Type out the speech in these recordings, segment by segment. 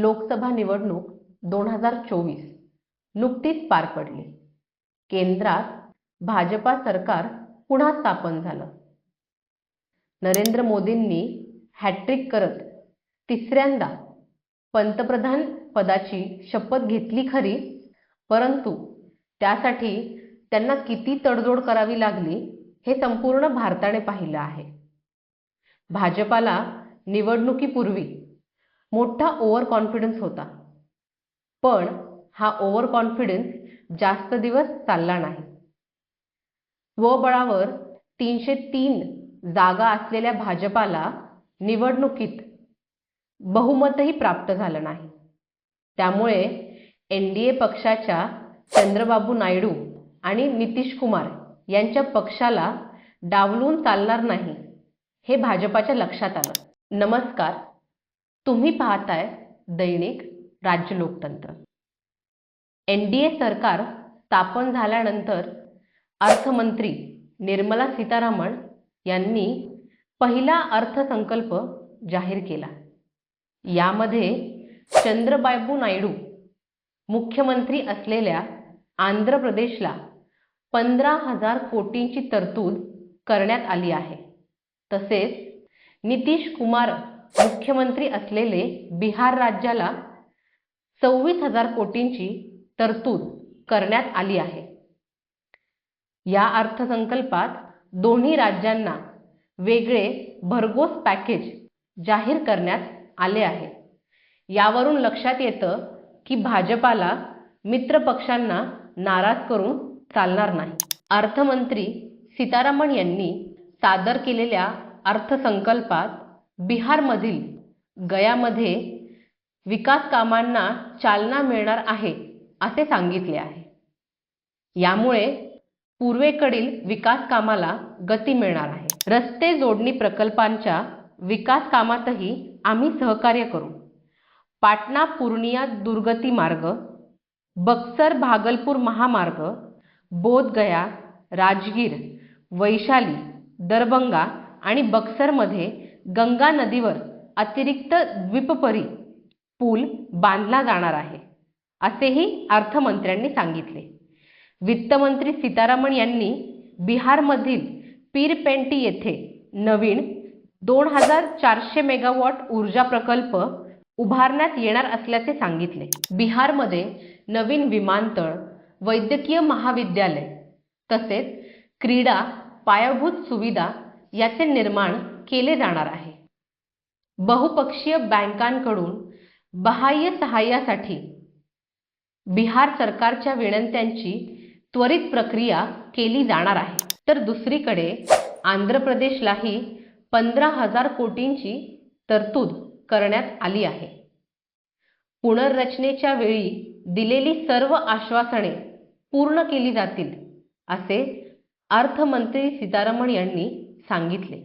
लोकसभा निवडणूक 2024 नुकतीच पार पडली। केंद्रात भाजपा सरकार पुन्हा स्थापन झालं। नरेंद्र मोदींनी हॅट्रिक करत तिसऱ्यांदा पंतप्रधान पदाची शपथ घेतली खरी, परंतु त्यासाठी त्यांना किती तडजोड करावी लागली हे संपूर्ण भारताने पाहिलं आहे। भाजपाला निवडणुकीपूर्वी मोठा ओव्हर कॉन्फिडन्स होता, पण हा ओव्हर कॉन्फिडन्स जास्त दिवस चालला नाही। स्वबळावर 303 जागा असलेल्या भाजपाला निवडणुकीत बहुमतही प्राप्त झालं नाही। त्यामुळे एनडीए पक्षाच्या चंद्रबाबू नायडू आणि नितीश कुमार यांच्या पक्षाला डावलून चालणार नाही हे भाजपाच्या लक्षात आलं। नमस्कार, तुम्ही पाहताय दैनिक राज्य लोकतंत्र। एनडीए सरकार स्थापन झाल्यानंतर अर्थमंत्री निर्मला सीतारामन यांनी पहिला अर्थसंकल्प जाहीर केला। यामध्ये चंद्रबाबू नायडू मुख्यमंत्री असलेल्या आंध्र प्रदेशला 15,000 कोटींची तरतूद करण्यात आली आहे। तसेच नितीश कुमार मुख्यमंत्री असलेले बिहार राज्याला 26,000 कोटींची तरतूद करण्यात आली आहे। या अर्थसंकल्पात दोन्ही राज्यांना वेगळे भरघोस पॅकेज जाहीर करण्यात आले आहे। यावरून लक्षात येतं की भाजपाला मित्र पक्षांना नाराज करून चालणार नाही। अर्थमंत्री सीतारामन यांनी सादर केलेल्या अर्थसंकल्पात बिहारमधील गयामध्ये विकास कामांना चालना मिळणार आहे असे सांगितले आहे। यामुळे पूर्वेकडील विकास कामाला गती मिळणार आहे। रस्ते जोडणी प्रकल्पांच्या विकास कामातही आम्ही सहकार्य करू। पाटणा पूर्णिया दुर्गती मार्ग, बक्सर भागलपूर महामार्ग, बोधगया, राजगीर, वैशाली, दरभंगा आणि बक्सरमध्ये गंगा नदीवर अतिरिक्त द्वीपपरी पूल बांधला जाणार आहे, असेही अर्थमंत्र्यांनी सांगितले। वित्तमंत्री सीतारामन यांनी बिहारमधील पीरपेंटी येथे नवीन 2400 मेगावॉट ऊर्जा प्रकल्प उभारण्यात येणार असल्याचे सांगितले। बिहारमध्ये नवीन विमानतळ, वैद्यकीय महाविद्यालय तसेच क्रीडा पायाभूत सुविधा याचे निर्माण केले जाणार आहे। बहुपक्षीय बँकांकडून बाह्य सहाय्यासाठी बिहार सरकारच्या विनंत्यांची त्वरित प्रक्रिया केली जाणार आहे। तर दुसरीकडे आंध्र प्रदेशलाही 15,000 कोटींची तरतूद करण्यात आली आहे। पुनर्रचनेच्या वेळी दिलेली सर्व आश्वासने पूर्ण केली जातील असे अर्थमंत्री सीतारामन यांनी सांगितले।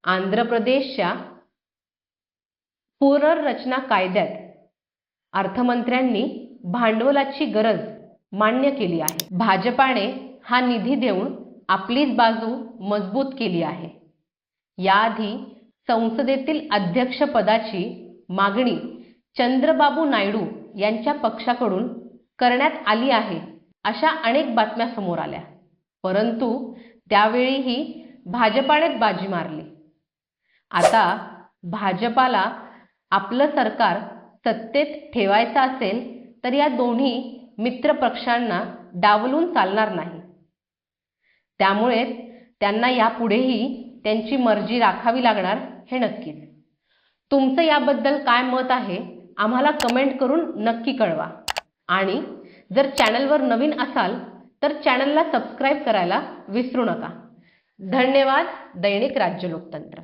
आंध्र प्रदेशच्या पुनर्रचना कायद्यात अर्थमंत्र्यांनी भांडवलाची गरज मान्य केली आहे। भाजपाने हा निधी देऊन आपलीच बाजू मजबूत केली आहे। याआधी संसदेतील अध्यक्षपदाची मागणी चंद्रबाबू नायडू यांच्या पक्षाकडून करण्यात आली आहे अशा अनेक बातम्या समोर आल्या, परंतु त्यावेळीही भाजपानेच बाजी मारली। आता भाजपाला आपलं सरकार सत्तेत ठेवायचं असेल तर या दोन्ही मित्र पक्षांना डावलून चालणार नाही। त्यामुळे त्यांना यापुढेही त्यांची मर्जी राखावी लागणार हे नक्कीच। तुमचं याबद्दल काय मत आहे आम्हाला कमेंट करून नक्की कळवा। आणि जर चॅनलवर नवीन असाल तर चॅनलला सबस्क्राईब करायला विसरू नका। धन्यवाद। दैनिक राज्य लोकतंत्र।